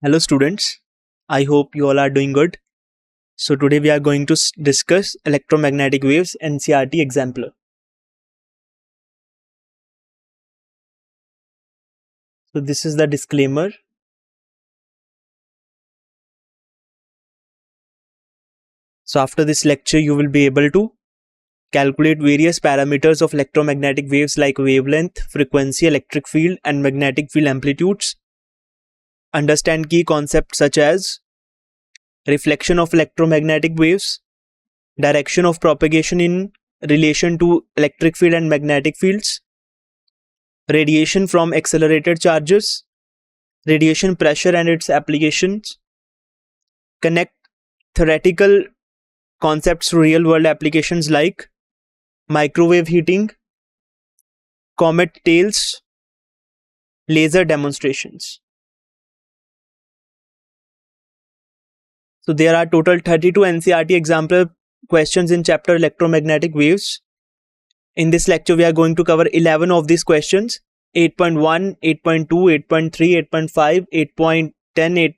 Hello students, I hope you all are doing good. So today we are going to discuss electromagnetic waves NCERT example. So this is the disclaimer. So after this lecture you will be able to calculate various parameters of electromagnetic waves like wavelength, frequency, electric field and magnetic field amplitudes. Understand key concepts such as reflection of electromagnetic waves, direction of propagation in relation to electric field and magnetic fields, radiation from accelerated charges, radiation pressure and its applications, connect theoretical concepts to real world applications like microwave heating, comet tails, laser demonstrations. So there are total 32 NCERT example questions in chapter electromagnetic waves. In this lecture we are going to cover 11 of these questions: 8.1, 8.2, 8.3, 8.5, 8.10,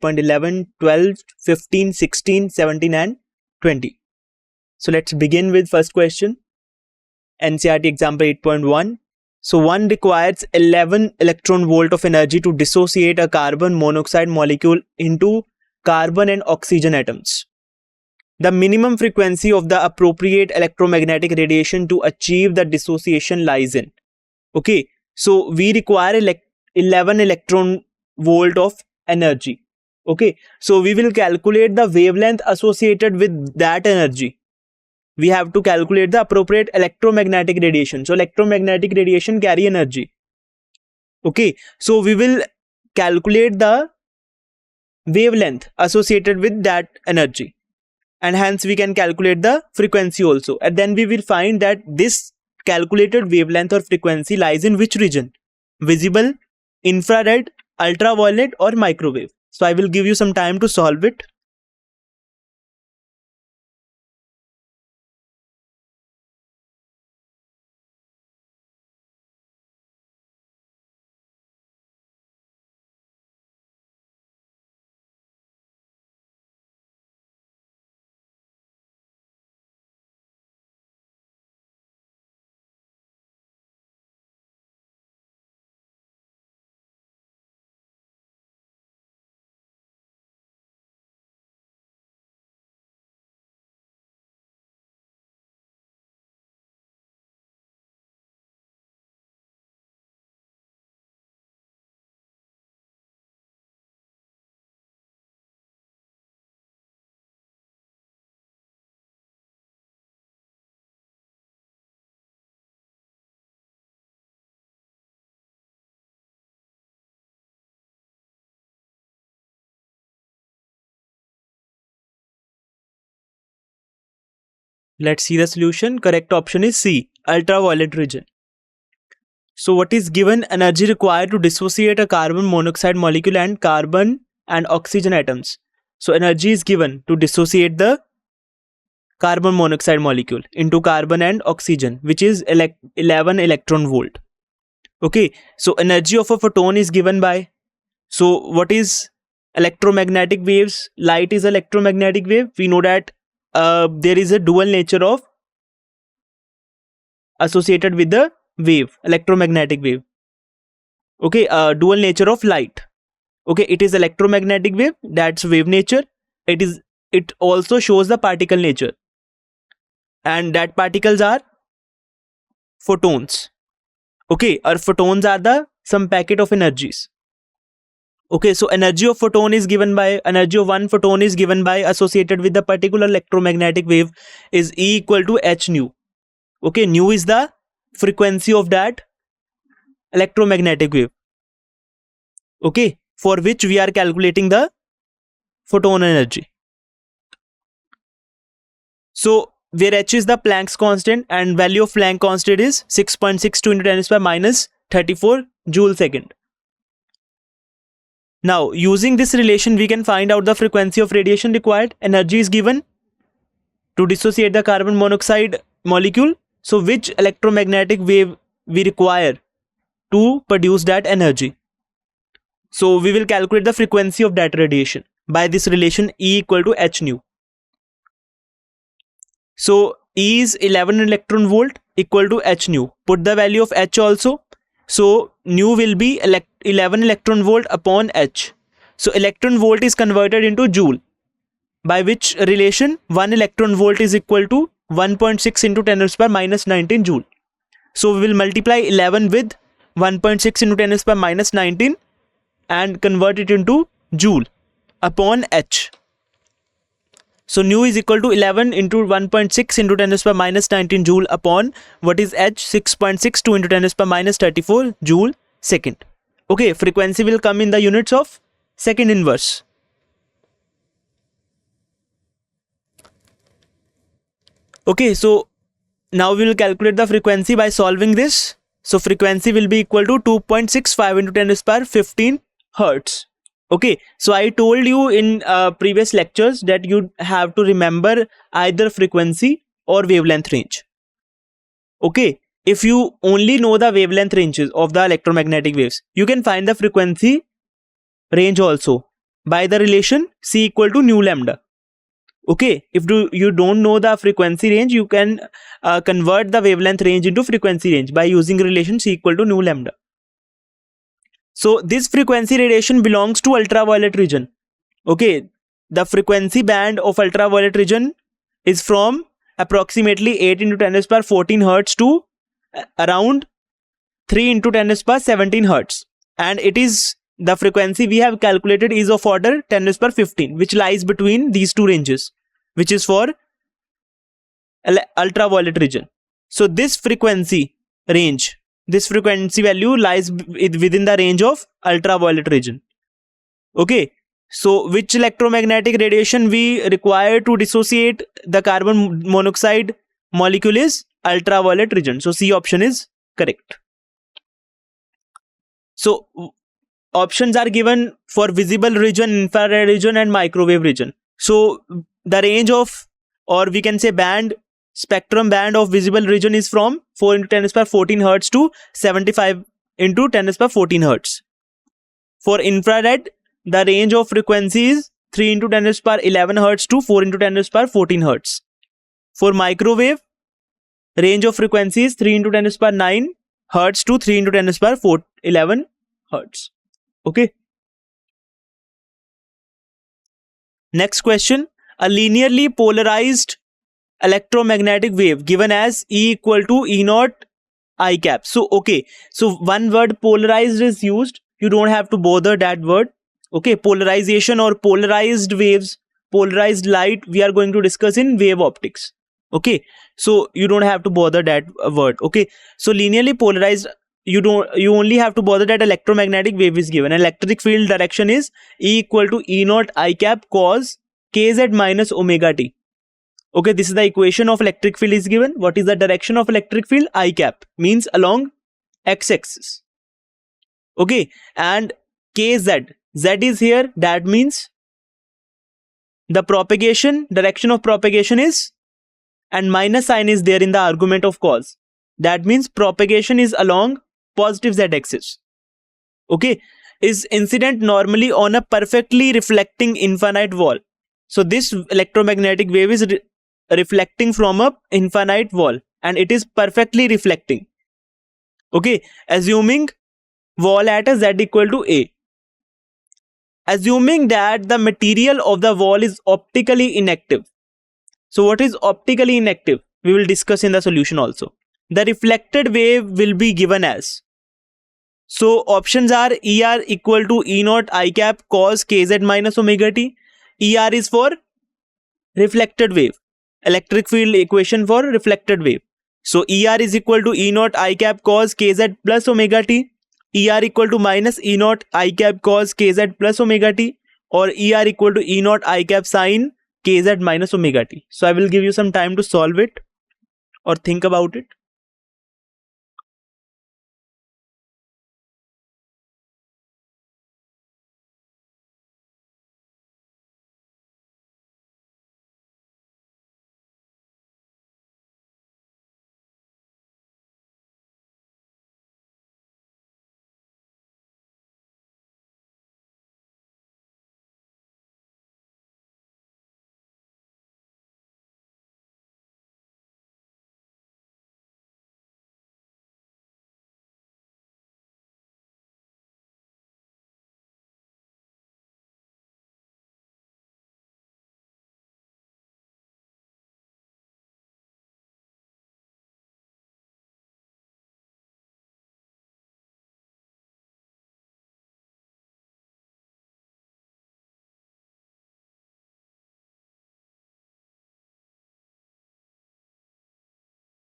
8.11, 12, 15, 16, 17 and 20. So let's begin with first question. NCERT example 8.1. So one requires 11 electron volt of energy to dissociate a carbon monoxide molecule into carbon and oxygen atoms. The minimum frequency of the appropriate electromagnetic radiation to achieve the dissociation lies in. Okay, so we require 11 electron volt of energy. Okay, so we will calculate the wavelength associated with that energy. We have to calculate the appropriate electromagnetic radiation. So electromagnetic radiation carry energy. Okay, so we will calculate the wavelength associated with that energy, and hence we can calculate the frequency also, and then we will find that this calculated wavelength or frequency lies in which region: visible, infrared, ultraviolet or microwave. So I will give you some time to solve it. Let's see the solution. Correct option is C, ultraviolet region. So what is given? Energy required to dissociate a carbon monoxide molecule and carbon and oxygen atoms. So energy is given to dissociate the carbon monoxide molecule into carbon and oxygen, which is 11 electron volt. Okay, so energy of a photon is given by, so what is electromagnetic waves? Light is electromagnetic wave. We know that there is a dual nature of associated with the wave, electromagnetic wave. Okay, dual nature of light. Okay, it is electromagnetic wave, that's wave nature. It also shows the particle nature, and that particles are photons. Okay, or photons are the some packet of energies. Okay, so energy of photon is given by, energy of one photon is given by associated with the particular electromagnetic wave is E equal to h nu. Okay, nu is the frequency of that electromagnetic wave. Okay, for which we are calculating the photon energy. So where h is the Planck's constant and value of Planck constant is 6.62 into 10 to the power minus 34 joule second. Now using this relation we can find out the frequency of radiation required. Energy is given to dissociate the carbon monoxide molecule. So which electromagnetic wave we require to produce that energy? So we will calculate the frequency of that radiation by this relation E equal to h nu. So E is 11 electron volt equal to h nu. Put the value of h also. So nu will be 11 electron volt upon h. So electron volt is converted into joule, by which relation 1 electron volt is equal to 1.6 into 10 raised power minus 19 joule. So we will multiply 11 with 1.6 into 10 raised power minus 19 and convert it into joule upon h. So nu is equal to 11 into 1.6 into 10 raised power minus 19 joule upon what is h, 6.62 into 10 raised power minus 34 joule second. Okay, frequency will come in the units of second inverse. Okay, so now we will calculate the frequency by solving this. So frequency will be equal to 2.65 into 10 raised power 15 hertz. Okay, so I told you in previous lectures that you have to remember either frequency or wavelength range. Okay, if you only know the wavelength ranges of the electromagnetic waves, you can find the frequency range also by the relation C equal to nu lambda. Okay, if you don't know the frequency range, you can convert the wavelength range into frequency range by using relation C equal to nu lambda. So this frequency radiation belongs to ultraviolet region. Okay, the frequency band of ultraviolet region is from approximately 8 into 10 raised power 14 hertz to around 3 into 10 raised power 17 hertz, and it is the frequency we have calculated is of order 10 raised power 15, which lies between these two ranges, which is for ultraviolet region. So this frequency range, this frequency value lies within the range of ultraviolet region. Okay, so which electromagnetic radiation we require to dissociate the carbon monoxide molecule is ultraviolet region. So C option is correct. So options are given for visible region, infrared region and microwave region. So the range of, or we can say band, spectrum band of visible region is from 4 into 10 raised power 14 hertz to 75 into 10 raised power 14 hertz. For infrared, the range of frequency is 3 into 10 raised power 11 hertz to 4 into 10 raised power 14 hertz. For microwave, range of frequency is 3 into 10 raised power 9 hertz to 3 into 10 raised power 11 hertz. Okay. Next question. A linearly polarized electromagnetic wave given as E equal to E naught I cap. So okay, so one word polarized is used. You don't have to bother that word. Okay, polarization or polarized waves, polarized light, we are going to discuss in wave optics. Okay, so you don't have to bother that word. Okay, so linearly polarized, you only have to bother that electromagnetic wave is given. Electric field direction is E equal to E naught I cap cos kz minus omega t. Okay, this is the equation of electric field is given. What is the direction of electric field? I cap means along x-axis. Okay, and kz, z is here, that means the propagation, direction of propagation is, and minus sign is there in the argument of cos. That means propagation is along positive z-axis. Okay, is incident normally on a perfectly reflecting infinite wall. So this electromagnetic wave is reflecting from a infinite wall and it is perfectly reflecting. Okay, assuming wall at a z equal to a. Assuming that the material of the wall is optically inactive. So what is optically inactive? We will discuss in the solution also. The reflected wave will be given as. So options are ER equal to E naught I cap cos kz minus omega t. ER is for reflected wave. Electric field equation for reflected wave. So ER is equal to E naught I cap cos kz plus omega t. ER equal to minus E naught I cap cos kz plus omega t, or ER equal to E naught I cap sin kz minus omega t. So I will give you some time to solve it or think about it.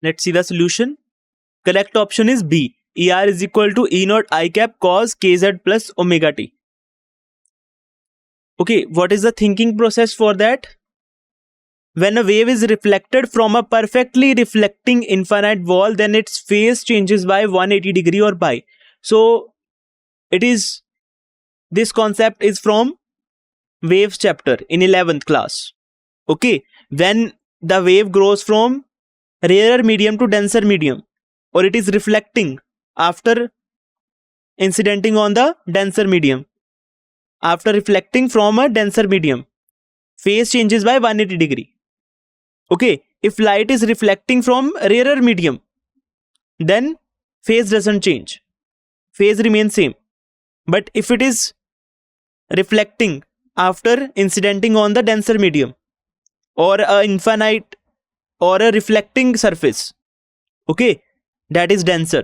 Let's see the solution. Correct option is B. ER is equal to E naught I cap cos kz plus omega t. Okay, what is the thinking process for that? When a wave is reflected from a perfectly reflecting infinite wall, then its phase changes by 180 degree or pi. So this concept is from waves chapter in 11th class. Okay, when the wave grows from rarer medium to denser medium, or it is reflecting after incidenting on the denser medium, after reflecting from a denser medium, phase changes by 180 degree. Okay, if light is reflecting from rarer medium, then phase doesn't change, phase remains same. But if it is reflecting after incidenting on the denser medium, or a infinite, or a reflecting surface, okay, that is denser,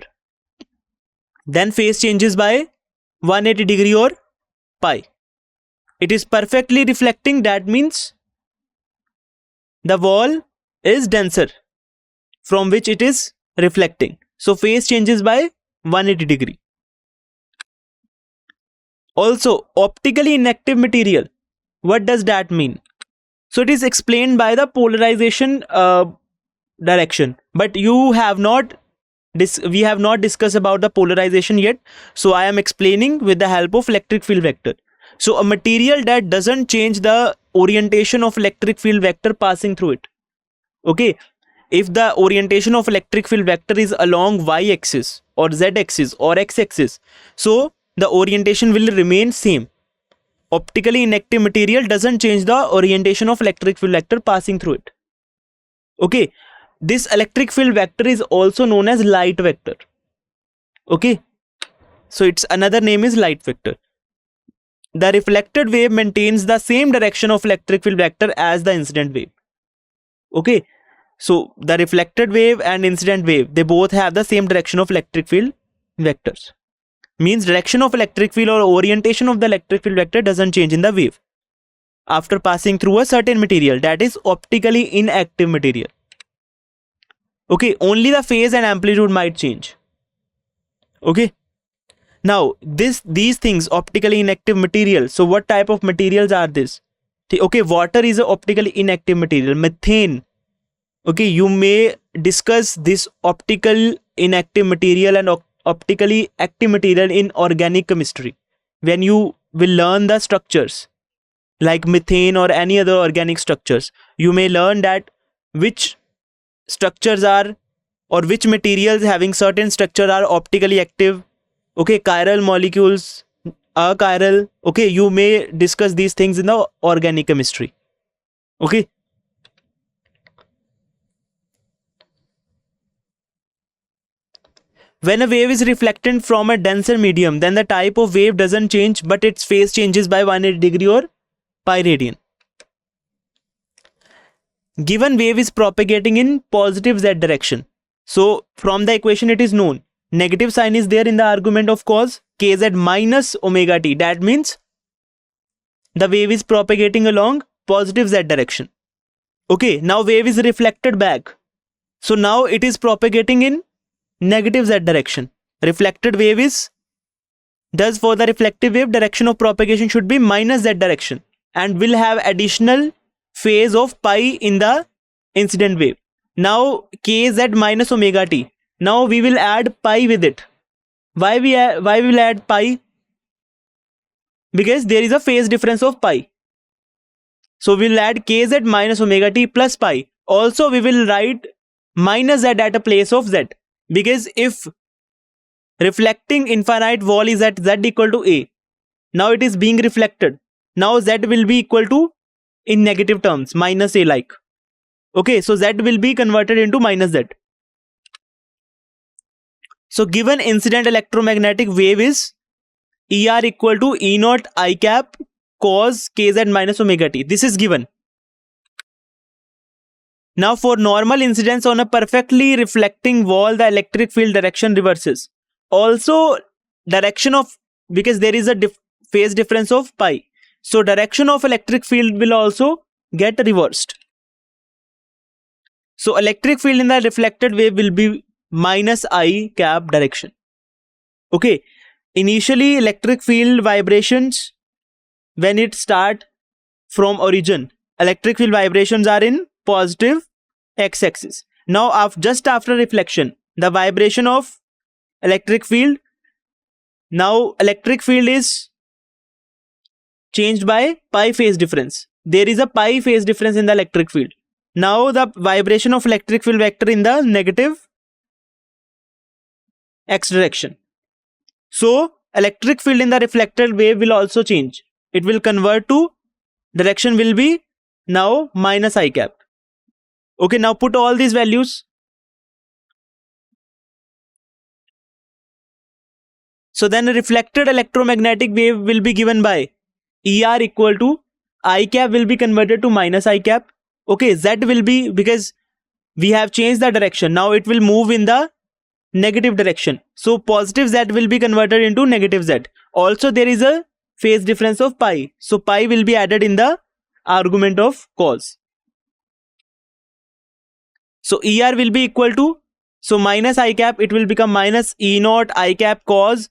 then phase changes by 180 degree or pi. It is perfectly reflecting, that means the wall is denser from which it is reflecting, so phase changes by 180 degree. Also, optically inactive material, what does that mean? So it is explained by the polarization direction, but we have not discussed about the polarization yet, so I am explaining with the help of electric field vector. So a material that doesn't change the orientation of electric field vector passing through it. Okay, if the orientation of electric field vector is along y-axis or z-axis or x-axis, so the orientation will remain same. Optically inactive material doesn't change the orientation of electric field vector passing through it. Okay, this electric field vector is also known as light vector. Okay, so its another name is light vector. The reflected wave maintains the same direction of electric field vector as the incident wave. Okay, so the reflected wave and incident wave, they both have the same direction of electric field vectors. Means direction of electric field or orientation of the electric field vector doesn't change in the wave after passing through a certain material, that is optically inactive material. Okay, only the phase and amplitude might change. Okay, now these things, optically inactive material. So what type of materials are this? Okay, water is an optically inactive material. Methane. Okay, you may discuss this optical inactive material and optically active material in organic chemistry when you will learn the structures like methane or any other organic structures. You may learn that which structures are, or which materials having certain structure are optically active. Okay, chiral molecules, achiral. Okay, you may discuss these things in the organic chemistry. Okay, when a wave is reflected from a denser medium, then the type of wave doesn't change, but its phase changes by 180 degree or pi radian. Given wave is propagating in positive z direction. So from the equation it is known, negative sign is there in the argument of cos kz minus omega t. That means the wave is propagating along positive z direction. Okay, now wave is reflected back. So now it is propagating in negative z direction. Reflected wave is, thus for the reflective wave, direction of propagation should be minus z direction and will have additional phase of pi in the incident wave. Now kz minus omega t. Now we will add pi with it. Why we will add pi? Because there is a phase difference of pi. So we will add kz minus omega t plus pi. Also we will write minus z at a place of z. Because if reflecting infinite wall is at z equal to a, now it is being reflected. Now z will be equal to, in negative terms, minus a like. Okay, so z will be converted into minus z. So given incident electromagnetic wave is ER equal to E naught I cap cos kz minus omega t. This is given. Now for normal incidence on a perfectly reflecting wall, the electric field direction reverses. Also direction of, because there is a phase difference of pi, so direction of electric field will also get reversed. So electric field in the reflected wave will be minus I cap direction. Okay, initially electric field vibrations, when it start from origin, electric field vibrations are in positive x-axis. Now just after reflection, the vibration of electric field, now electric field is changed by pi phase difference. There is a pi phase difference in the electric field. Now the vibration of electric field vector in the negative x direction. So electric field in the reflected wave will also change. It will convert to, direction will be now minus I cap. Okay, now put all these values. So then a reflected electromagnetic wave will be given by ER equal to I cap will be converted to minus I cap. Okay, Z will be, because we have changed the direction, now it will move in the negative direction. So positive Z will be converted into negative Z. Also there is a phase difference of pi. So pi will be added in the argument of cos. So ER will be equal to, so minus I cap, it will become minus E naught I cap cos.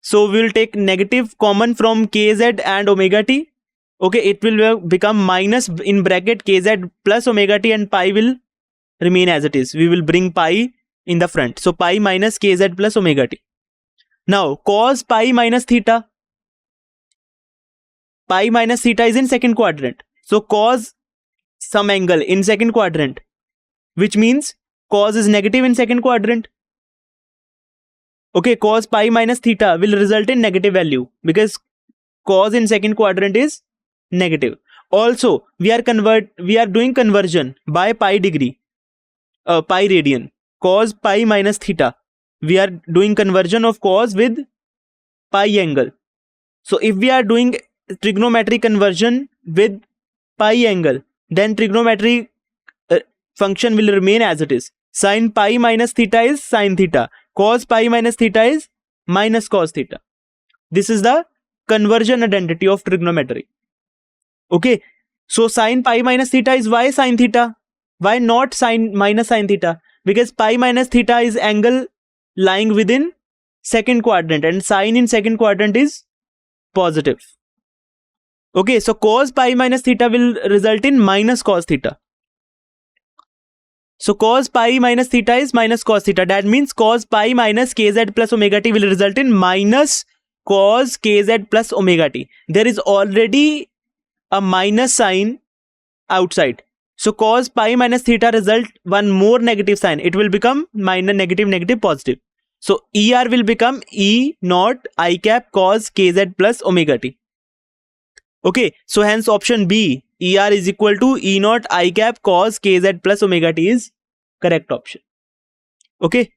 So we will take negative common from kz and omega t. Okay, it will become minus in bracket kz plus omega t, and pi will remain as it is. We will bring pi in the front. So pi minus kz plus omega t. Now cos pi minus theta. Pi minus theta is in second quadrant. So cos some angle in second quadrant, which means cos is negative in second quadrant. Okay, cos pi minus theta will result in negative value because cos in second quadrant is negative. Also, we are doing conversion by pi degree, pi radian. Cos pi minus theta, we are doing conversion of cos with pi angle. So if we are doing trigonometry conversion with pi angle, then trigonometry function will remain as it is. Sin pi minus theta is sin theta. Cos pi minus theta is minus cos theta. This is the conversion identity of trigonometry. Okay, so sin pi minus theta is why sin theta? Why not sin minus sin theta? Because pi minus theta is angle lying within second quadrant, and sin in second quadrant is positive. Okay, so cos pi minus theta will result in minus cos theta. So cos pi minus theta is minus cos theta. That means cos pi minus kz plus omega t will result in minus cos kz plus omega t. There is already a minus sign outside. So cos pi minus theta result one more negative sign. It will become minus negative negative positive. So ER will become E naught I cap cos kz plus omega t. Okay, so hence option B, ER is equal to E naught I cap cos kz plus omega t is correct option. Okay.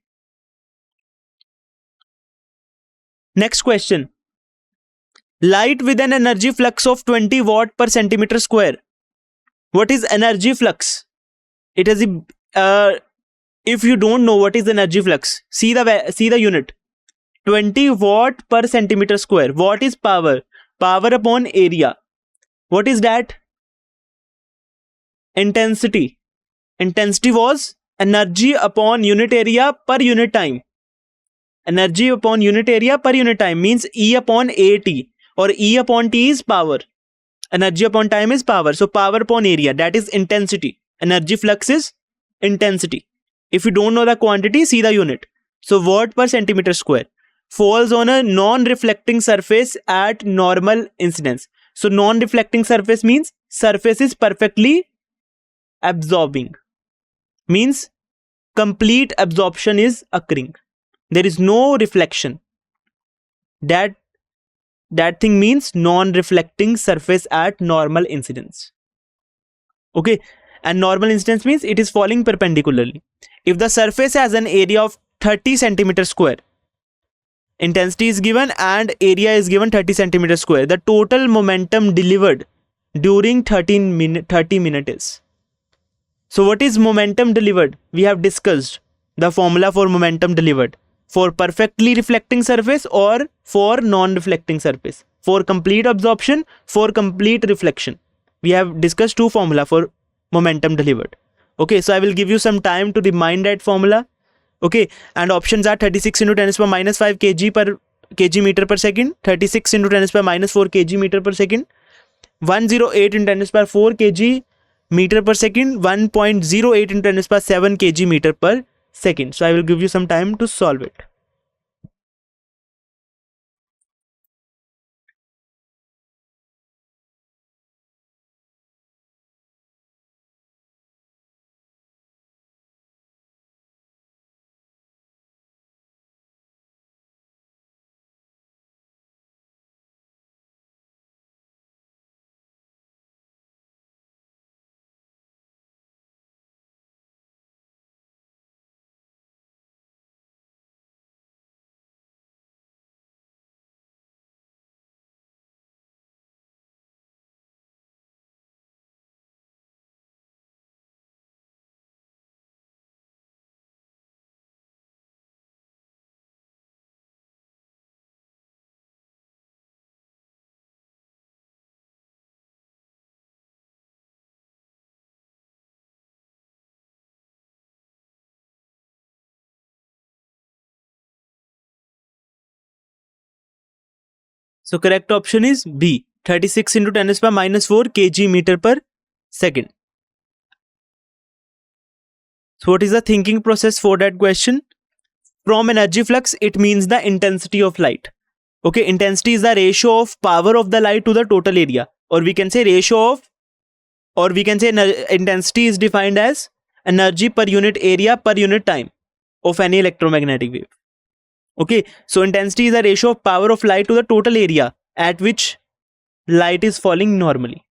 Next question. Light with an energy flux of 20 watt per centimeter square. What is energy flux? It is if you don't know what is energy flux, see the unit. 20 watt per centimeter square. Watt is power. Power upon area. What is that? Intensity. Intensity was energy upon unit area per unit time. Energy upon unit area per unit time means E upon AT, or E upon T is power. Energy upon time is power. So power upon area, that is intensity. Energy flux is intensity. If you don't know the quantity, see the unit. So watt per centimeter square falls on a non-reflecting surface at normal incidence. So non-reflecting surface means surface is perfectly absorbing. Means complete absorption is occurring. There is no reflection. That thing means non-reflecting surface at normal incidence. Okay, and normal incidence means it is falling perpendicularly. If the surface has an area of 30 centimeter square, intensity is given and area is given 30 centimeter square, the total momentum delivered during 30 minutes is. So what is momentum delivered? We have discussed the formula for momentum delivered. For perfectly reflecting surface or for non-reflecting surface. For complete absorption, for complete reflection. We have discussed two formula for momentum delivered. Okay, so I will give you some time to remind that formula. Okay, and options are 36 into 10 to the power minus 5 kg meter per second, 36 into 10 to the power minus 4 kg meter per second, 108 into 10 to the power 4 kg meter per second, 1.08 into 10 to the power 7 kg meter per second. So I will give you some time to solve it. So correct option is B, 36 into 10 to the power minus 4 kg meter per second. So what is the thinking process for that question? From energy flux, it means the intensity of light. Okay, intensity is the ratio of power of the light to the total area, or we can say intensity is defined as energy per unit area per unit time of any electromagnetic wave. Okay, so intensity is the ratio of power of light to the total area at which light is falling normally.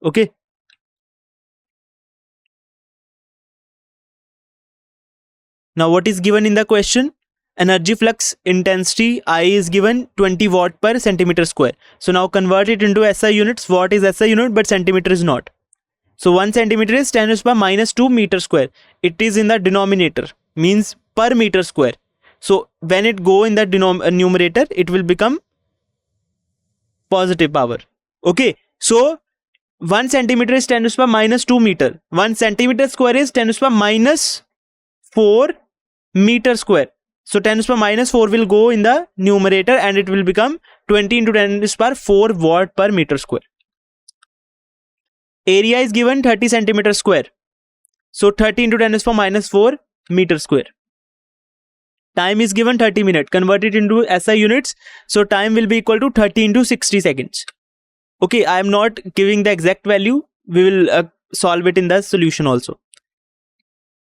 Okay. Now what is given in the question? Energy flux intensity I is given 20 watt per centimeter square. So now convert it into SI units. Watt is SI unit but centimeter is not. So 1 centimeter is 10 to the power minus 2 meter square. It is in the denominator, means per meter square. So when it go in the numerator, it will become positive power. Okay, so 1 centimeter is 10 to the power minus 2 meter. 1 centimeter square is 10 to the power minus 4 meter square. So 10 to the power minus 4 will go in the numerator and it will become 20 into 10 to the power 4 watt per meter square. Area is given 30 centimeter square. So 30 into 10 to the power minus 4 meter square. Time is given 30 minutes. Convert it into SI units. So time will be equal to 30 into 60 seconds. Okay, I am not giving the exact value. We will solve it in the solution also.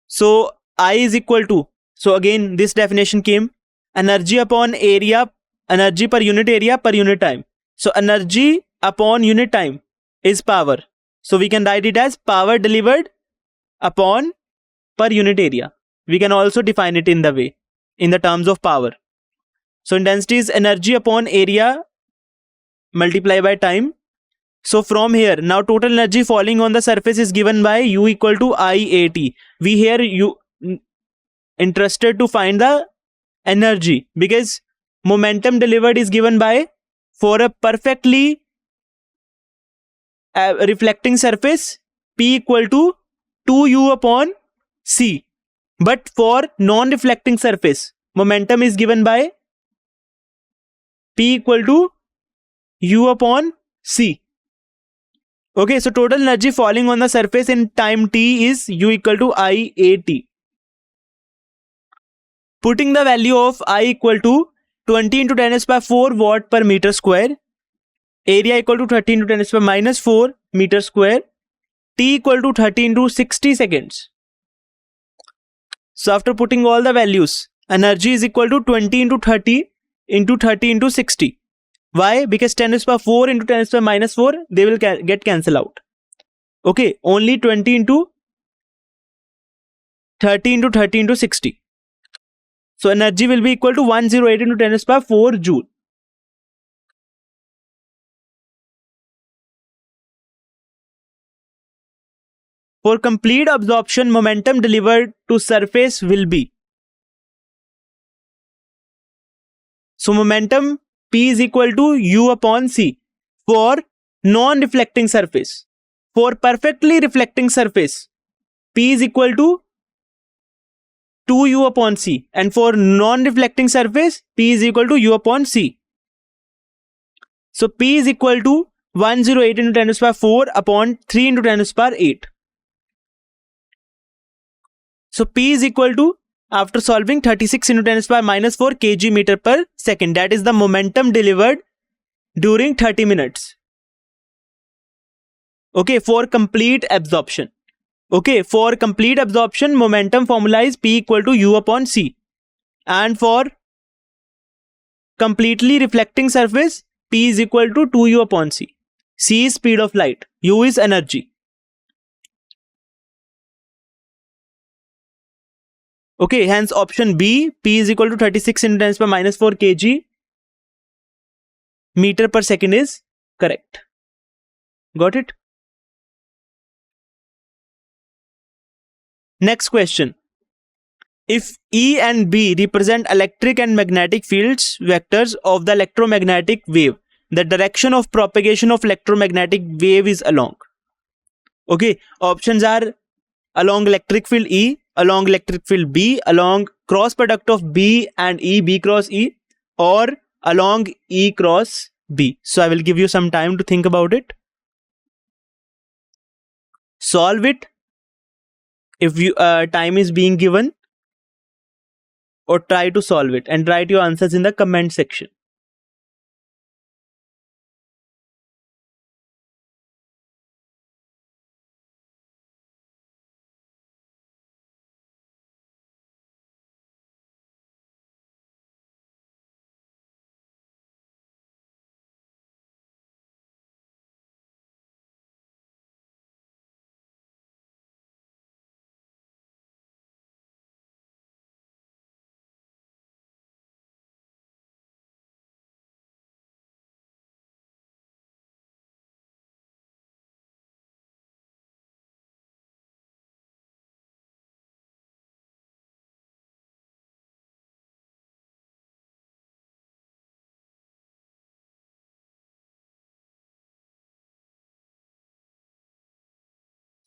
So I is equal to, so again this definition came, energy upon area, energy per unit area per unit time. So energy upon unit time is power. So we can write it as power delivered upon per unit area. We can also define it in the way, in the terms of power. So intensity is energy upon area multiplied by time. So from here, now total energy falling on the surface is given by U equal to IAT. We here interested to find the energy because momentum delivered is given by, for a perfectly reflecting surface, P equal to 2U upon C. But for non-reflecting surface, momentum is given by P equal to U upon C. Okay, so total energy falling on the surface in time t is U equal to IAT. Putting the value of I equal to 20 into 10 to the power 4 watt per meter square, area equal to 30 into 10 to the power minus 4 meter square, t equal to 30 into 60 seconds. So after putting all the values, energy is equal to 20 into 30 into 30 into 60. Why? Because 10 to the power 4 into 10 to the power minus 4, they will get cancelled out. Okay, only 20 into 30 into 30 into 60. So energy will be equal to 108 into 10 to the power 4 joule. For complete absorption, momentum delivered to surface will be. So momentum P is equal to U upon C for non-reflecting surface. For perfectly reflecting surface, P is equal to 2u upon C, and for non-reflecting surface, P is equal to u upon C. So P is equal to 108 into 10 to the power 4 upon 3 into 10 to the power 8. So P is equal to, after solving, 36 into 10 to the power minus 4 kg meter per second. That is the momentum delivered during 30 minutes. Okay, for complete absorption. Okay, for complete absorption, momentum formula is P equal to u upon C. And for completely reflecting surface, P is equal to 2u upon C. C is speed of light. U is energy. Okay, hence option B, P is equal to 36 into 10 to the power minus 4 kg meter per second is correct. Got it? Next question. If E and B represent electric and magnetic fields vectors of the electromagnetic wave, the direction of propagation of electromagnetic wave is along. Okay, options are along electric field E, along electric field B, along cross product of B and E, B cross E, or along E cross B. So I will give you some time to think about it. Solve it if you time is being given, or try to solve it and write your answers in the comment section.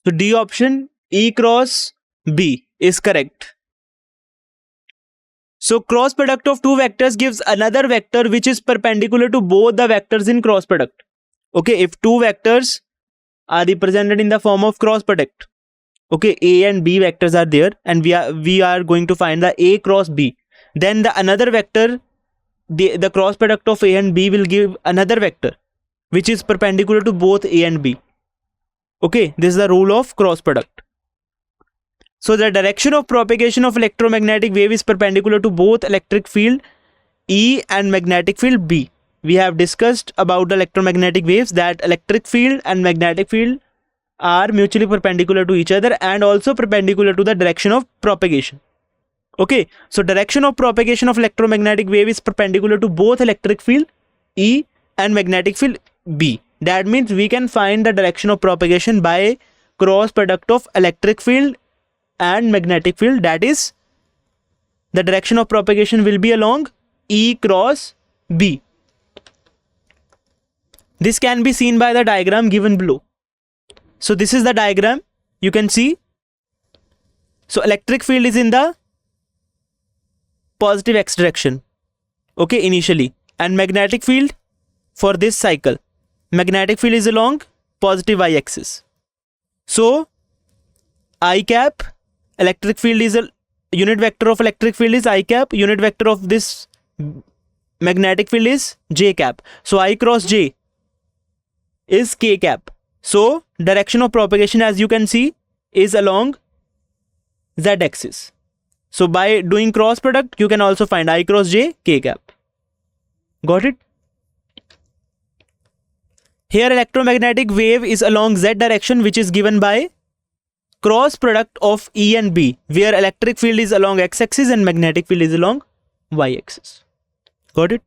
So D option, E cross B, is correct. So cross product of two vectors gives another vector which is perpendicular to both the vectors in cross product. Okay, if two vectors are represented in the form of cross product, okay, A and B vectors are there, and we are going to find the A cross B. Then the another vector, the cross product of A and B will give another vector which is perpendicular to both A and B. Okay, this is the rule of cross product. So the direction of propagation of electromagnetic wave is perpendicular to both electric field E and magnetic field B. We have discussed about the electromagnetic waves that electric field and magnetic field are mutually perpendicular to each other and also perpendicular to the direction of propagation. Okay, so direction of propagation of electromagnetic wave is perpendicular to both electric field E and magnetic field B. That means we can find the direction of propagation by cross product of electric field and magnetic field. That is, the direction of propagation will be along E cross B. This can be seen by the diagram given below. So this is the diagram you can see. So electric field is in the positive x direction, okay, initially, and magnetic field for this cycle, magnetic field is along positive y axis. So I cap, electric field is a unit vector of electric field is I cap, unit vector of this magnetic field is j cap. So I cross j is k cap. So direction of propagation, as you can see, is along z axis. So by doing cross product, you can also find I cross j, k cap. Got it? Here electromagnetic wave is along z direction, which is given by cross product of E and B, where electric field is along x axis and magnetic field is along y axis. Got it?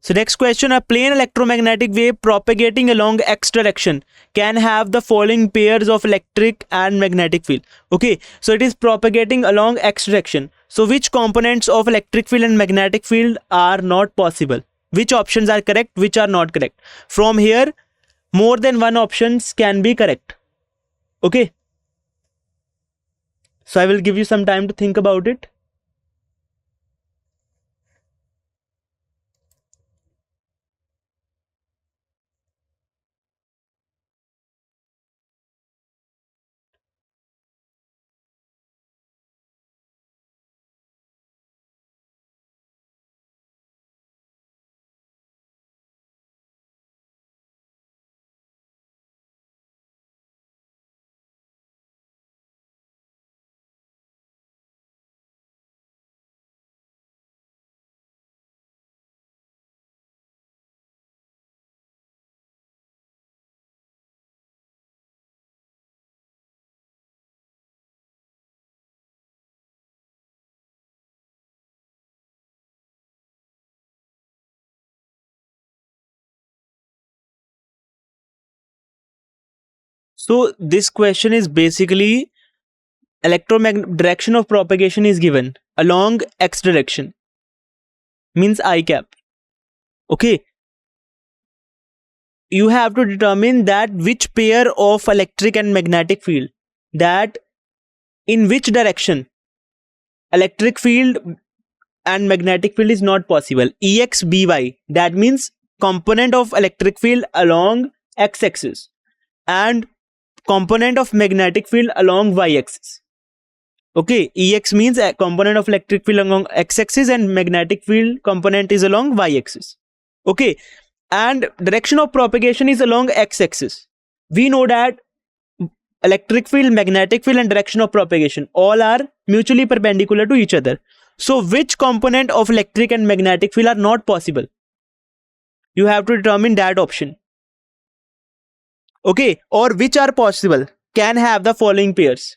So next question, a plane electromagnetic wave propagating along x direction can have the following pairs of electric and magnetic field. Okay, so it is propagating along x direction. So which components of electric field and magnetic field are not possible? Which options are correct, which are not correct? From here, more than one options can be correct. Okay. So I will give you some time to think about it. So this question is basically electromagnetic direction of propagation is given along x direction, means I cap. Okay. You have to determine that which pair of electric and magnetic field, that in which direction electric field and magnetic field is not possible. EXBY, that means component of electric field along x-axis and component of magnetic field along y-axis. Okay, EX means a component of electric field along x-axis and magnetic field component is along y-axis. Okay, and direction of propagation is along x-axis. We know that electric field, magnetic field and direction of propagation all are mutually perpendicular to each other. So which component of electric and magnetic field are not possible? You have to determine that option. Okay, or which are possible, can have the following pairs.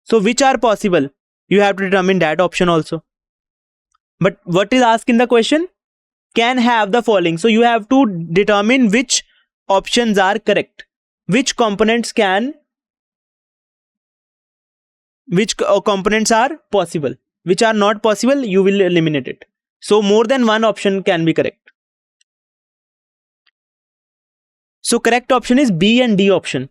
So which are possible? You have to determine that option also. But what is asked in the question? Can have the following. So you have to determine which options are correct. Which components can, which components are possible. Which are not possible, you will eliminate it. So more than one option can be correct. So correct option is B and D option.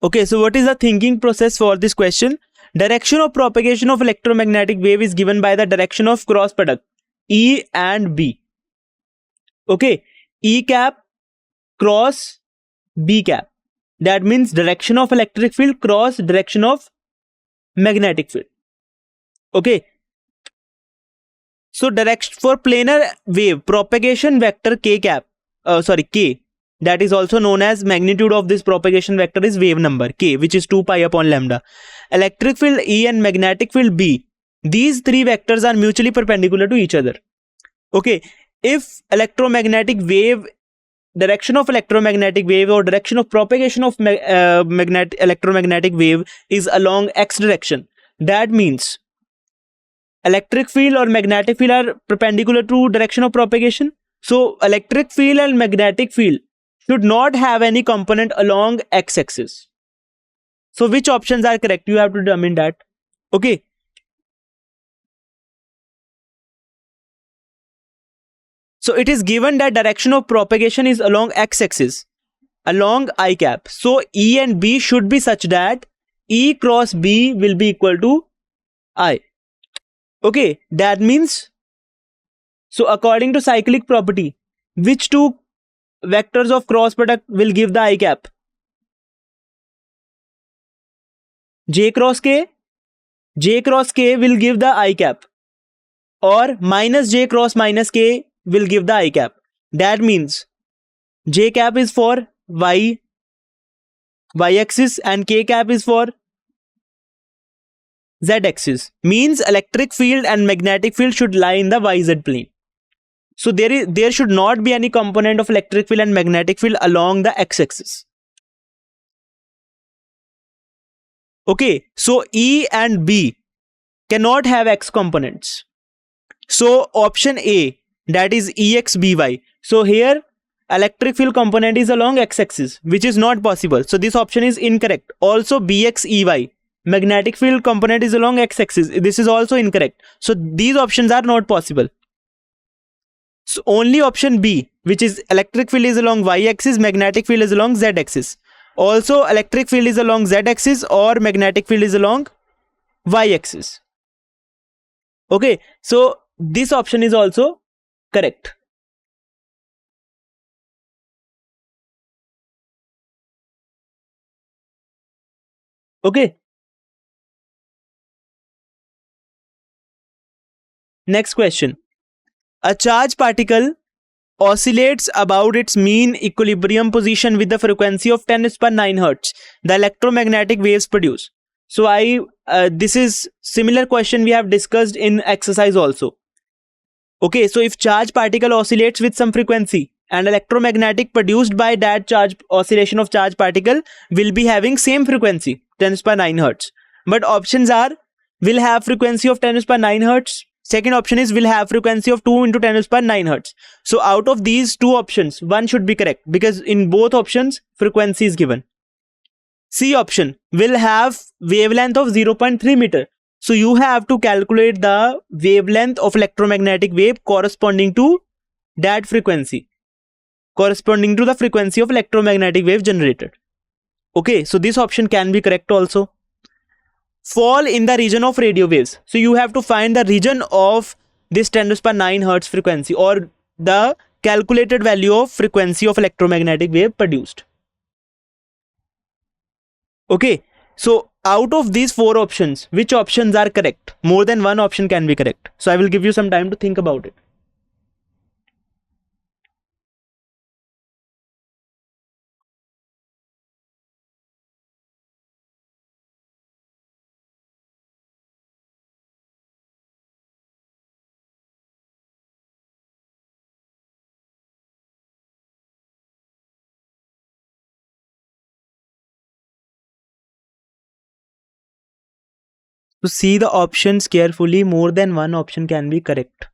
Okay, so what is the thinking process for this question? Direction of propagation of electromagnetic wave is given by the direction of cross product E and B. Okay, E cap cross B cap. That means direction of electric field cross direction of magnetic field. Okay. So direction for planar wave, propagation vector K cap, K, that is also known as magnitude of this propagation vector is wave number K, which is 2 pi upon lambda. Electric field E and magnetic field B, these three vectors are mutually perpendicular to each other. Okay, if electromagnetic wave, direction of electromagnetic wave or direction of propagation of electromagnetic wave is along x direction, that means electric field or magnetic field are perpendicular to direction of propagation. So electric field and magnetic field should not have any component along x-axis. So which options are correct? You have to determine that. Okay. So it is given that direction of propagation is along x-axis, along I cap. So E and B should be such that E cross B will be equal to I. Okay, that means, so according to cyclic property, which two vectors of cross product will give the I cap? J cross K? J cross K will give the I cap, or minus J cross minus K will give the I cap. That means J cap is for Y axis and K cap is for Z axis. Means electric field and magnetic field should lie in the YZ plane. So there should not be any component of electric field and magnetic field along the x axis. Okay, so E and B cannot have x components. So option A, that is EXBY. So here electric field component is along x-axis, which is not possible. So this option is incorrect. Also BXEY, magnetic field component is along x-axis. This is also incorrect. So these options are not possible. So only option B, which is electric field is along y-axis, magnetic field is along z-axis. Also, electric field is along z-axis or magnetic field is along y-axis. Okay, so this option is also correct. Okay. Next question. A charged particle oscillates about its mean equilibrium position with the frequency of 10 raised to 9 hertz. The electromagnetic waves produce. So this is similar question we have discussed in exercise also. Okay, so if charged particle oscillates with some frequency and electromagnetic produced by that charge oscillation of charged particle will be having same frequency 10 raised to 9 hertz. But options are will have frequency of 10 raised to 9 hertz. Second option is will have frequency of 2 into 10 raised to 9 hertz. So out of these two options, one should be correct because in both options frequency is given. C option will have wavelength of 0.3 meter. So you have to calculate the wavelength of electromagnetic wave corresponding to that frequency, corresponding to the frequency of electromagnetic wave generated. Okay, so this option can be correct also. Fall in the region of radio waves. So you have to find the region of this 10 raised to 9 hertz frequency or the calculated value of frequency of electromagnetic wave produced. Okay, so out of these four options, which options are correct? More than one option can be correct. So I will give you some time to think about it. To see the options carefully, more than one option can be correct.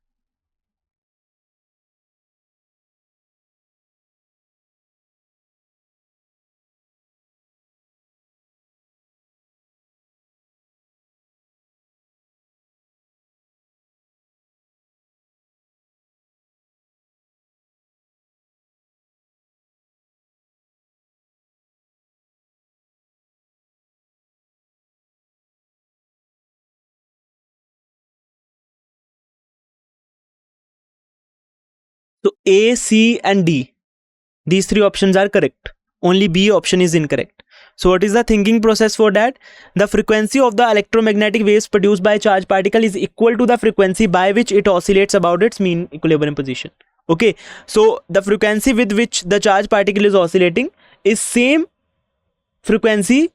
So A, C and D, these three options are correct. Only B option is incorrect. So what is the thinking process for that? The frequency of the electromagnetic waves produced by a charged particle is equal to the frequency by which it oscillates about its mean equilibrium position. Okay, so the frequency with which the charged particle is oscillating is same frequency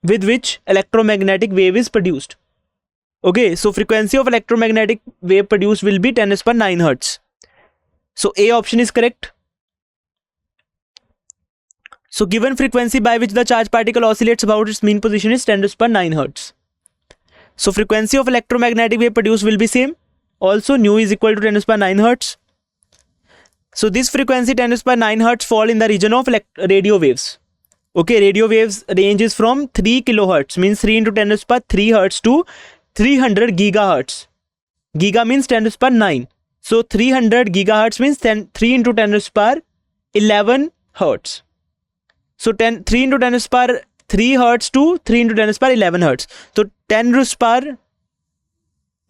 with which electromagnetic wave is produced. Okay, so frequency of electromagnetic wave produced will be 10 raised to 9 hertz. So A option is correct. So given frequency by which the charged particle oscillates about its mean position is 10 raised to 9 hertz. So frequency of electromagnetic wave produced will be same. Also nu is equal to 10 raised to 9 hertz. So this frequency 10 raised to 9 hertz fall in the region of radio waves. Okay, radio waves range is from 3 kilohertz, means 3 into 10 raised to 3 hertz to 300 gigahertz. Giga means 10 raised to 9. So 300 gigahertz means 3 into 10 raised to 11 hertz. So 3 into 10 raised to 3 hertz to 3 into 10 raised to 11 hertz. So 10 raised to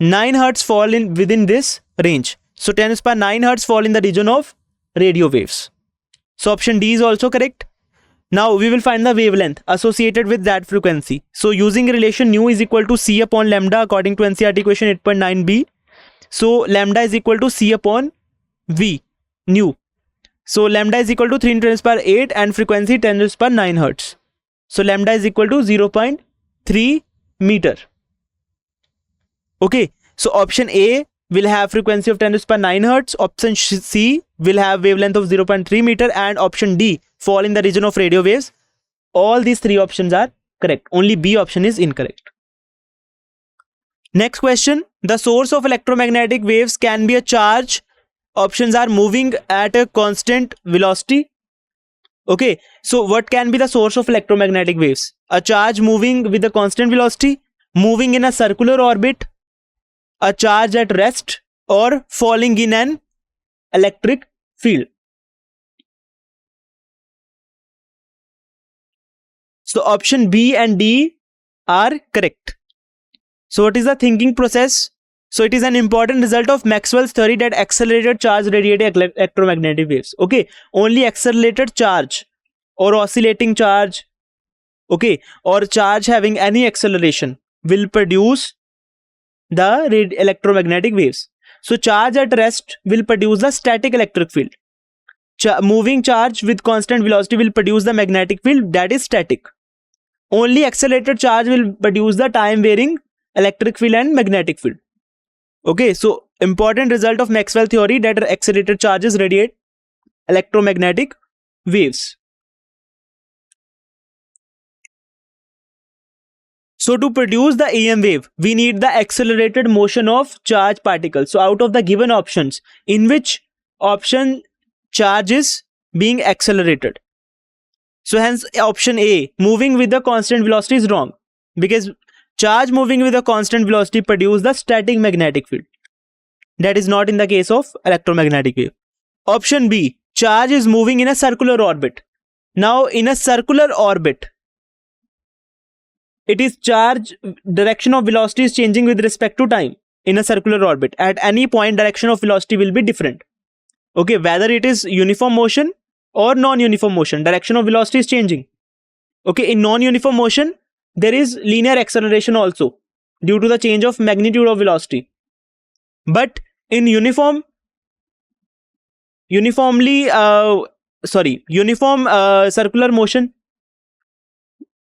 9 hertz fall in within this range. So 10 raised to 9 hertz fall in the region of radio waves. So option D is also correct. Now we will find the wavelength associated with that frequency. So using relation nu is equal to C upon lambda according to NCERT equation 8.9b. So lambda is equal to C upon V, nu. So lambda is equal to 3 into 10 raised to 8 and frequency 10 raised to 9 hertz. So lambda is equal to 0.3 meter. Okay, so option A will have frequency of 10 raised to 9 hertz. Option C will have wavelength of 0.3 meter and option D fall in the region of radio waves. All these three options are correct. Only B option is incorrect. Next question. The source of electromagnetic waves can be a charge. Options are moving at a constant velocity. Okay, so what can be the source of electromagnetic waves? A charge moving with a constant velocity, moving in a circular orbit, a charge at rest, or falling in an electric field. So option B and D are correct. So what is the thinking process? So it is an important result of Maxwell's theory that accelerated charge radiate electromagnetic waves. Okay, only accelerated charge or oscillating charge, okay, or charge having any acceleration will produce the electromagnetic waves. So charge at rest will produce the static electric field. Moving charge with constant velocity will produce the magnetic field, that is static. Only accelerated charge will produce the time varying electric field and magnetic field. Okay, so important result of Maxwell theory that accelerated charges radiate electromagnetic waves. So to produce the EM wave, we need the accelerated motion of charge particles. So out of the given options, in which option charge is being accelerated? So hence option A, moving with the constant velocity, is wrong, because charge moving with a constant velocity produce the static magnetic field. That is not in the case of electromagnetic wave. Option B, charge is moving in a circular orbit. Now in a circular orbit, it is charge direction of velocity is changing with respect to time. In a circular orbit, at any point direction of velocity will be different. Okay, whether it is uniform motion or non-uniform motion, direction of velocity is changing. Okay, in non-uniform motion, there is linear acceleration also due to the change of magnitude of velocity. But in uniform circular motion,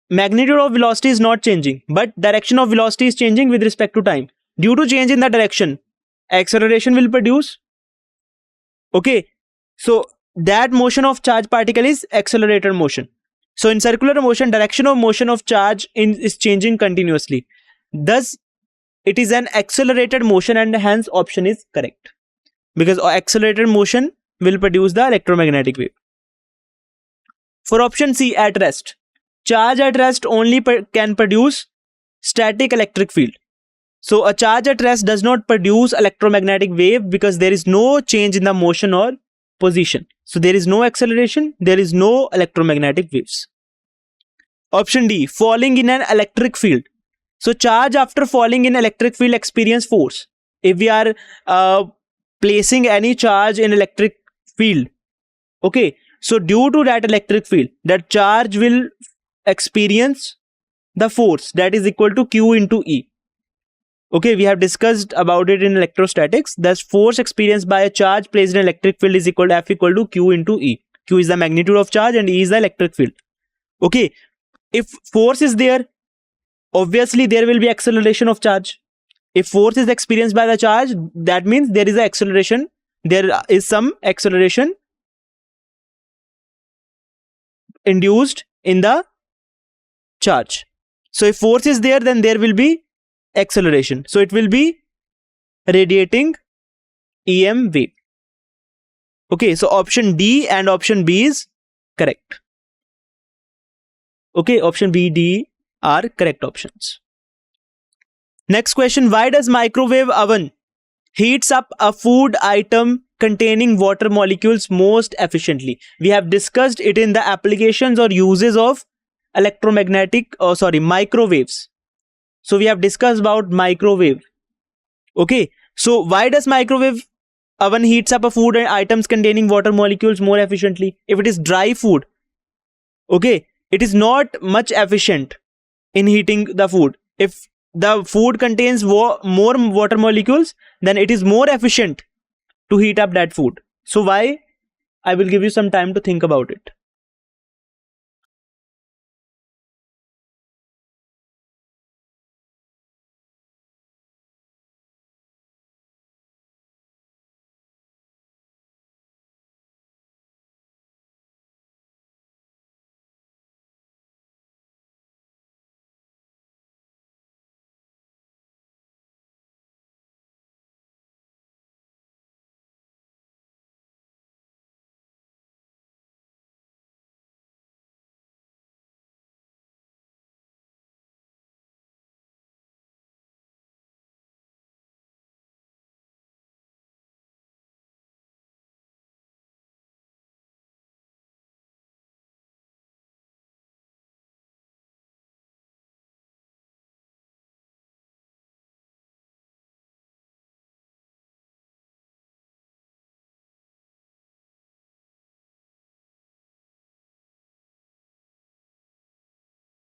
magnitude of velocity is not changing, but direction of velocity is changing with respect to time. Due to change in the direction, acceleration will produce. Okay, so that motion of charge particle is accelerated motion. So in circular motion, direction of motion of charge is changing continuously. Thus, it is an accelerated motion, and hence option is correct, because accelerated motion will produce the electromagnetic wave. For option C, at rest, charge at rest only can produce static electric field. So a charge at rest does not produce electromagnetic wave because there is no change in the motion or position. So there is no acceleration, there is no electromagnetic waves. Option D, falling in an electric field. So charge after falling in electric field experience force. If we are placing any charge in electric field, okay, so due to that electric field, that charge will experience the force that is equal to Q into E. Okay, we have discussed about it in electrostatics. Thus, force experienced by a charge placed in electric field is equal to F equal to Q into E. Q is the magnitude of charge and E is the electric field. Okay, if force is there, obviously there will be acceleration of charge. If force is experienced by the charge, that means there is an acceleration. There is some acceleration induced in the charge. So if force is there, then there will be acceleration. So it will be radiating EM wave. Okay, so option D and option B is correct. Okay, option B, D are correct options. Next question, why does microwave oven heats up a food item containing water molecules most efficiently? We have discussed it in the applications or uses of microwaves. So we have discussed about microwave. Okay, so why does microwave oven heats up a food items containing water molecules more efficiently? If it is dry food, okay, it is not much efficient in heating the food. If the food contains more water molecules, then it is more efficient to heat up that food. So why? I will give you some time to think about it.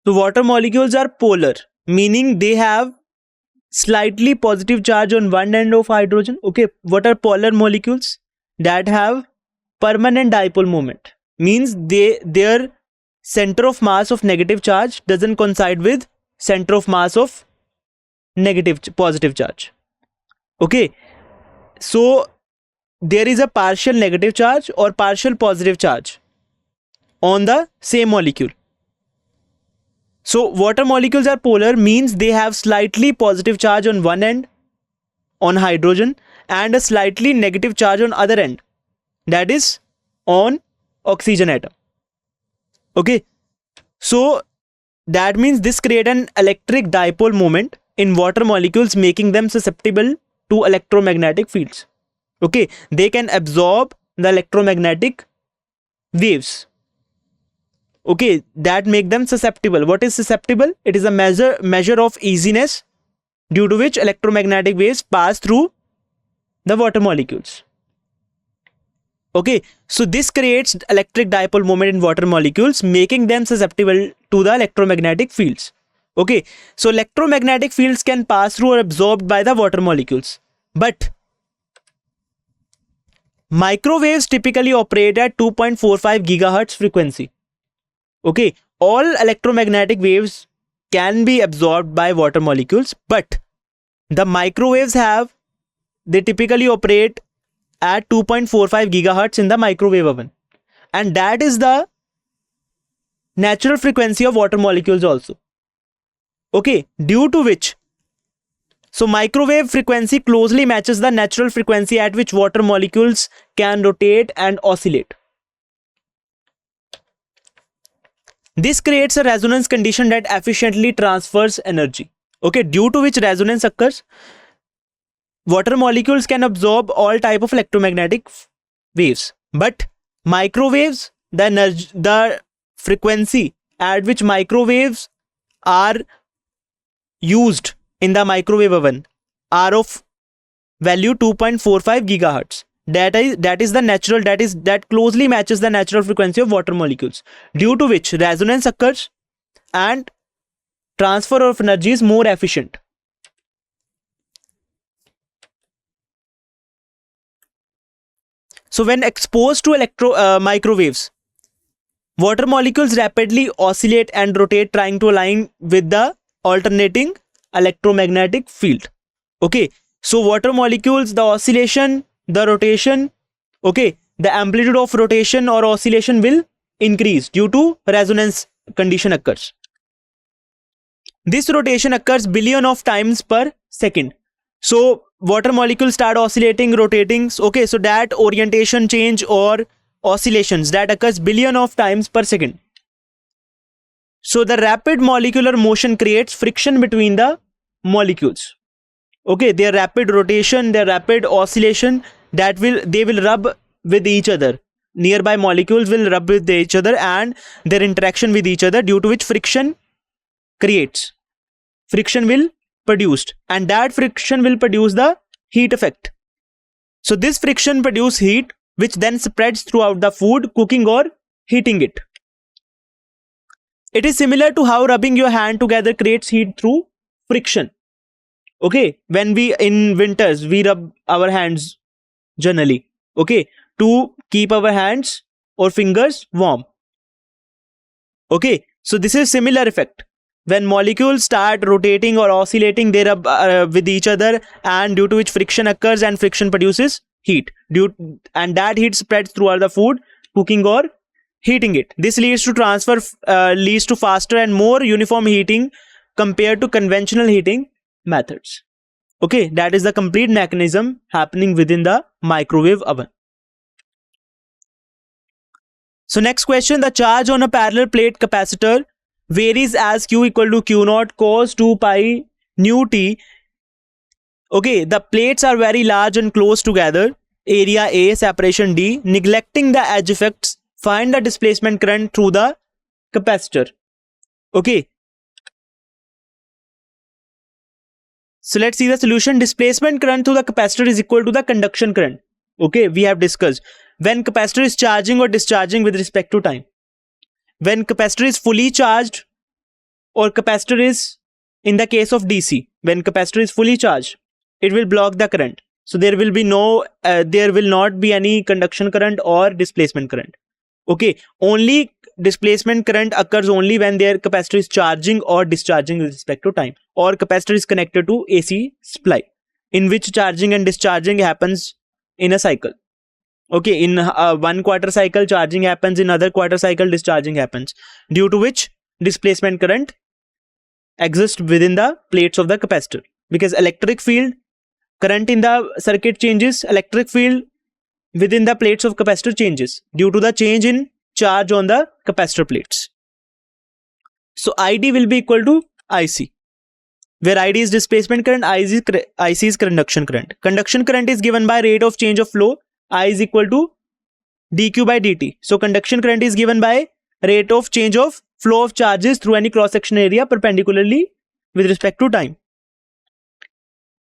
So water molecules are polar, meaning they have slightly positive charge on one end of hydrogen. Okay, what are polar molecules? That have permanent dipole moment, means their center of mass of negative charge doesn't coincide with center of mass of positive charge. Okay, so there is a partial negative charge or partial positive charge on the same molecule. So water molecules are polar, means they have slightly positive charge on one end on hydrogen and a slightly negative charge on other end, that is on oxygen atom. Okay, so that means this create an electric dipole moment in water molecules, making them susceptible to electromagnetic fields. Okay, they can absorb the electromagnetic waves. Okay, that make them susceptible. What is susceptible? It is a measure of easiness due to which electromagnetic waves pass through the water molecules. Okay, so this creates electric dipole moment in water molecules, making them susceptible to the electromagnetic fields. Okay, so electromagnetic fields can pass through or absorbed by the water molecules, but microwaves typically operate at 2.45 gigahertz frequency. Okay, all electromagnetic waves can be absorbed by water molecules, but the microwaves they typically operate at 2.45 gigahertz in the microwave oven, and that is the natural frequency of water molecules also. Okay, due to which, so microwave frequency closely matches the natural frequency at which water molecules can rotate and oscillate. This creates a resonance condition that efficiently transfers energy. Okay, due to which resonance occurs, water molecules can absorb all type of electromagnetic waves, but microwaves, the frequency at which microwaves are used in the microwave oven are of value 2.45 gigahertz. That is the natural, that closely matches the natural frequency of water molecules, due to which resonance occurs and transfer of energy is more efficient. So when exposed to microwaves, water molecules rapidly oscillate and rotate, trying to align with the alternating electromagnetic field. Okay, so water molecules, the oscillation, the rotation, okay, the amplitude of rotation or oscillation will increase due to resonance condition occurs. This rotation occurs billion of times per second. So water molecules start oscillating, rotating. Okay, so that orientation change or oscillations that occurs billion of times per second. So the rapid molecular motion creates friction between the molecules. Okay, their rapid rotation, their rapid oscillation, they will rub with each other. Nearby molecules will rub with each other and their interaction with each other, due to which friction creates. Friction will produced, and that friction will produce the heat effect. So this friction produces heat, which then spreads throughout the food, cooking or heating it. It is similar to how rubbing your hand together creates heat through friction. Okay, when we in winters we rub our hands generally, okay, to keep our hands or fingers warm. Okay, so this is similar effect. When molecules start rotating or oscillating, they rub with each other, and due to which friction occurs, and friction produces heat. And that heat spreads throughout the food, cooking or heating it. This leads to faster and more uniform heating compared to conventional heating methods. Okay, that is the complete mechanism happening within the microwave oven. So next question, the charge on a parallel plate capacitor varies as Q equal to Q naught cos 2 pi nu t. Okay, the plates are very large and close together. Area A, separation D. Neglecting the edge effects, find the displacement current through the capacitor. Okay. So let's see the solution. Displacement current through the capacitor is equal to the conduction current. Okay, we have discussed when capacitor is charging or discharging with respect to time. When capacitor is fully charged, or capacitor is, in the case of DC, when capacitor is fully charged, it will block the current. So there will not be any conduction current or displacement current. Okay, only displacement current occurs only when their capacitor is charging or discharging with respect to time, or capacitor is connected to AC supply, in which charging and discharging happens in a cycle. Okay, in 1 quarter cycle charging happens, in other quarter cycle discharging happens, due to which displacement current exists within the plates of the capacitor. Because electric field, current in the circuit changes, electric field within the plates of capacitor changes due to the change in charge on the capacitor plates. So ID will be equal to IC, where ID is displacement current, IC is conduction current. Conduction current is given by rate of change of flow, I is equal to dq by dt. So conduction current is given by rate of change of flow of charges through any cross-section area perpendicularly with respect to time.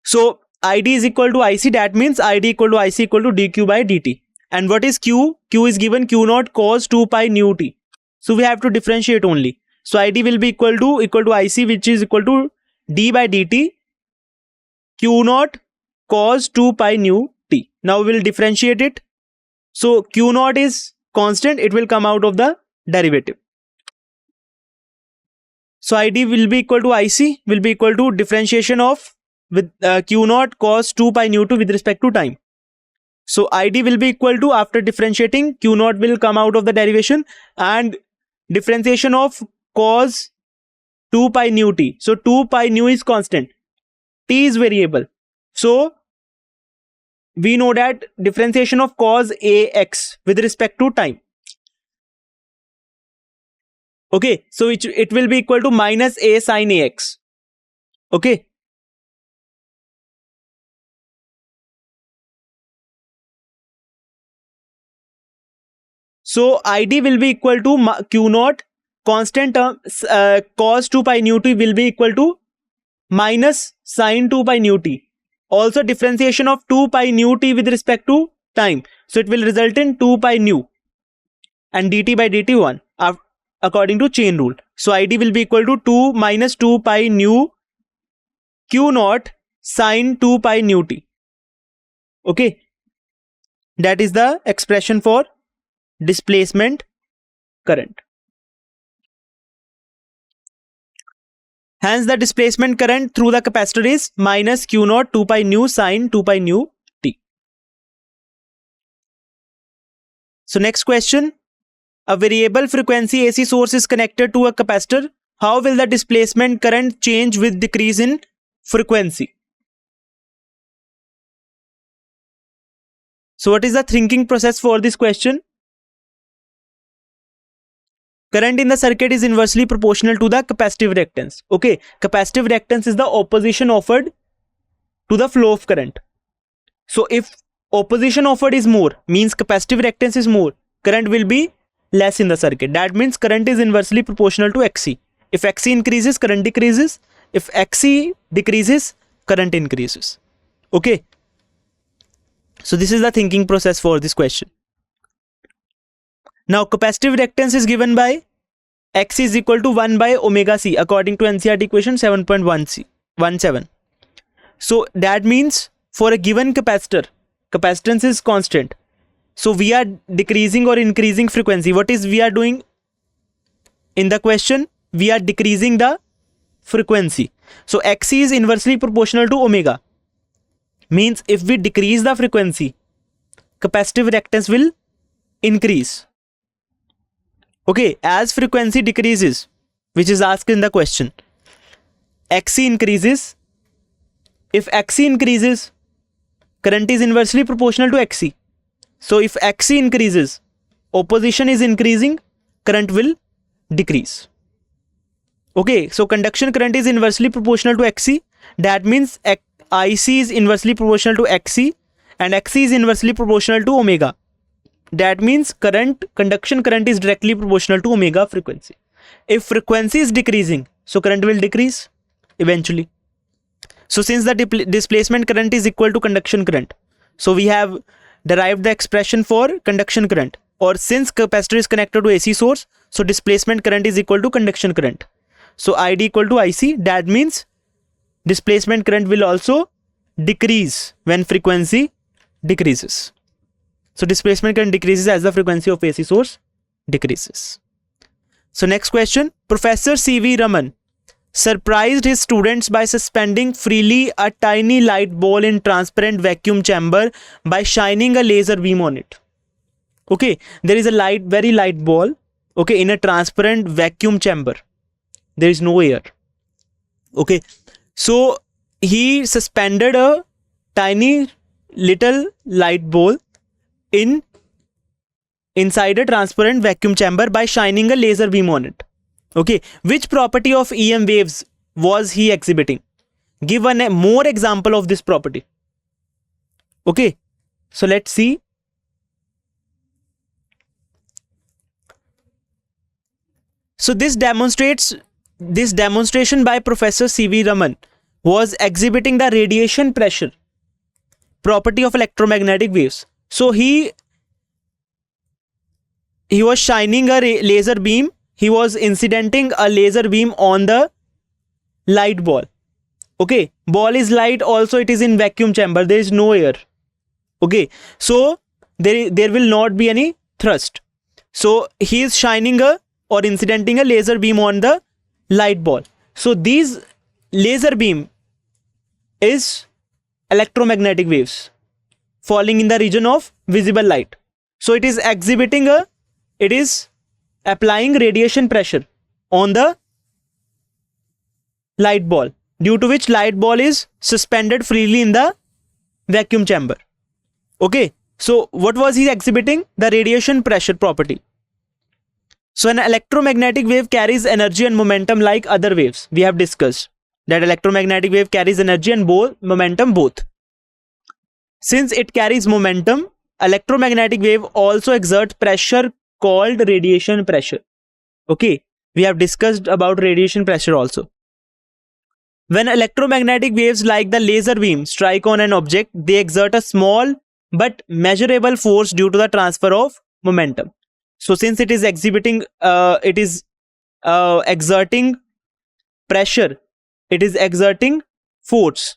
So ID is equal to IC, that means ID equal to IC equal to dq by dt. And what is Q? Q is given Q naught cos 2 pi nu t. So we have to differentiate only. So ID will be equal to IC, which is equal to d by dt Q naught cos 2 pi nu t. Now we will differentiate it. So Q naught is constant, it will come out of the derivative. So ID will be equal to IC, will be equal to differentiation of with Q naught cos 2 pi nu t with respect to time. So ID will be equal to, after differentiating, Q naught will come out of the derivation, and differentiation of cos 2 pi nu t. So 2 pi nu is constant, t is variable. So we know that differentiation of cos AX with respect to time. Okay, so it will be equal to minus A sin AX. Okay. So ID will be equal to Q naught, constant term, cos 2 pi nu t will be equal to minus sin 2 pi nu t. Also differentiation of 2 pi nu t with respect to time. So it will result in 2 pi nu and dt by dt 1 according to chain rule. So ID will be equal to 2 minus 2 pi nu Q naught sin 2 pi nu t. Okay. That is the expression for displacement current. Hence the displacement current through the capacitor is minus Q naught 2 pi nu sin 2 pi nu t. So next question. A variable frequency AC source is connected to a capacitor. How will the displacement current change with decrease in frequency? So what is the thinking process for this question? Current in the circuit is inversely proportional to the capacitive reactance. Okay, capacitive reactance is the opposition offered to the flow of current. So if opposition offered is more, means capacitive reactance is more, current will be less in the circuit. That means current is inversely proportional to XC. If XC increases, current decreases. If XC decreases, current increases. Okay. So this is the thinking process for this question. Now capacitive reactance is given by X is equal to 1 by omega C according to NCERT equation 7.17. So that means for a given capacitor, capacitance is constant. So we are decreasing or increasing frequency. What is we are doing in the question? We are decreasing the frequency. So Xc is inversely proportional to omega. Means if we decrease the frequency, capacitive reactance will increase. Okay, as frequency decreases, which is asked in the question, Xc increases. If Xc increases, current is inversely proportional to Xc. So if Xc increases, opposition is increasing, current will decrease. Okay, so conduction current is inversely proportional to Xc. That means IC is inversely proportional to Xc and Xc is inversely proportional to omega. That means conduction current is directly proportional to omega frequency. If frequency is decreasing, so current will decrease eventually. So since the displacement current is equal to conduction current, so we have derived the expression for conduction current. Or since capacitor is connected to AC source, so displacement current is equal to conduction current. So ID equal to IC. That means displacement current will also decrease when frequency decreases. So displacement current decreases as the frequency of AC source decreases. So next question, Professor C.V. Raman surprised his students by suspending freely a tiny light ball in transparent vacuum chamber by shining a laser beam on it. Okay, there is a very light ball, okay, in a transparent vacuum chamber. There is no air. Okay, so he suspended a tiny little light ball inside a transparent vacuum chamber by shining a laser beam on it. Okay, which property of EM waves was he exhibiting? Give a more example of this property. Okay, so let's see. So this demonstration by Professor C.V. Raman was exhibiting the radiation pressure property of electromagnetic waves. So he was shining a laser beam. He was incidenting a laser beam on the light ball. Okay, ball is light, also it is in vacuum chamber, there is no air. Okay, so there will not be any thrust. So he is shining or incidenting a laser beam on the light ball. So these laser beam is electromagnetic waves falling in the region of visible light. So it is applying radiation pressure on the light ball, due to which light ball is suspended freely in the vacuum chamber. Okay, so what was he exhibiting? The radiation pressure property. So an electromagnetic wave carries energy and momentum like other waves. We have discussed that electromagnetic wave carries energy and momentum both. Since it carries momentum, electromagnetic wave also exerts pressure called radiation pressure. Okay, we have discussed about radiation pressure also. When electromagnetic waves like the laser beam strike on an object, they exert a small but measurable force due to the transfer of momentum. So since it is exerting pressure, it is exerting force.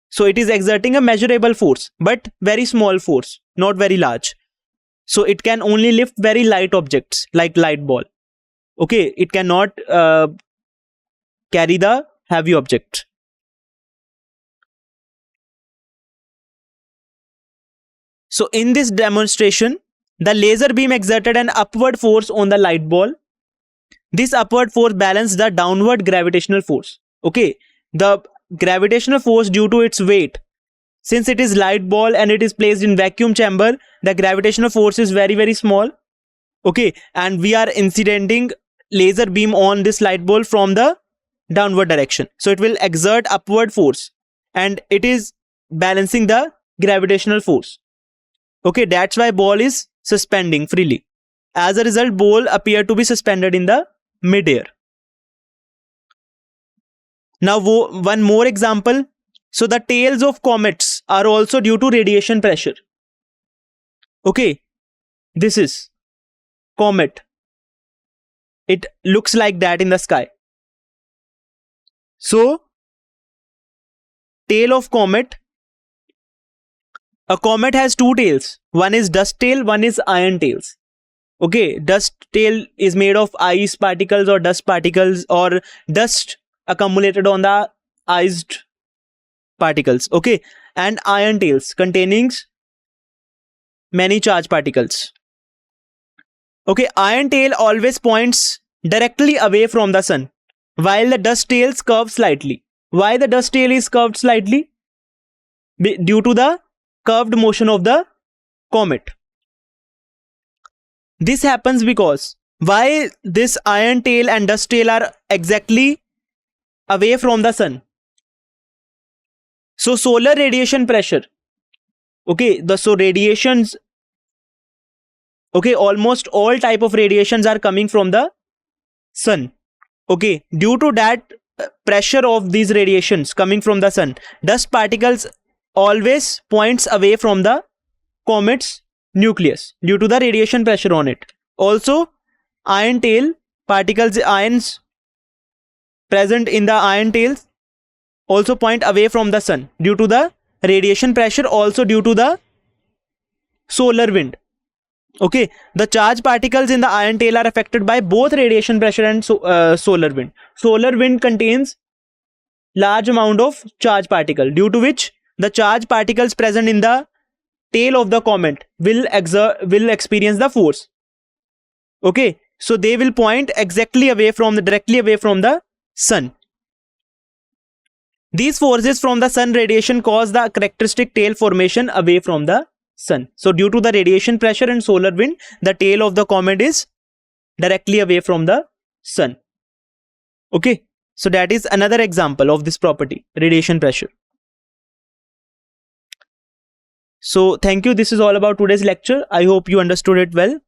So it is exerting a measurable force, but very small force, not very large. So it can only lift very light objects like light ball. Okay, it cannot carry the heavy object. So in this demonstration, the laser beam exerted an upward force on the light ball. This upward force balanced the downward gravitational force. Okay, the gravitational force due to its weight. Since it is light ball and it is placed in vacuum chamber, the gravitational force is very, very small. Okay, and we are incidenting laser beam on this light ball from the downward direction. So it will exert upward force and it is balancing the gravitational force. Okay, that's why ball is suspending freely. As a result, ball appear to be suspended in the mid-air. Now one more example. So the tails of comets are also due to radiation pressure. Okay, this is comet. It looks like that in the sky. So tail of comet. A comet has two tails. One is dust tail, one is iron tails. Okay, dust tail is made of ice particles or dust particles or dust accumulated on the iced particles. Okay, and iron tails containing many charged particles. Okay, iron tail always points directly away from the sun, while the dust tails curve slightly. Why the dust tail is curved slightly? Due to the curved motion of the comet. This happens because why this iron tail and dust tail are exactly away from the sun. So solar radiation pressure. Okay, so radiations. Okay, almost all type of radiations are coming from the sun. Okay, due to that pressure of these radiations coming from the sun, dust particles always points away from the comet's nucleus due to the radiation pressure on it. Also, iron tail particles, ions present in the ion tails also point away from the sun due to the radiation pressure, also due to the solar wind. Okay, the charged particles in the ion tail are affected by both radiation pressure and solar wind. Solar wind contains large amount of charged particle, due to which the charged particles present in the tail of the comet will experience the force. Okay, so they will point directly away from the sun. These forces from the sun radiation cause the characteristic tail formation away from the sun. So due to the radiation pressure and solar wind, the tail of the comet is directly away from the sun. Okay, so that is another example of this property, radiation pressure. So thank you. This is all about today's lecture. I hope you understood it well.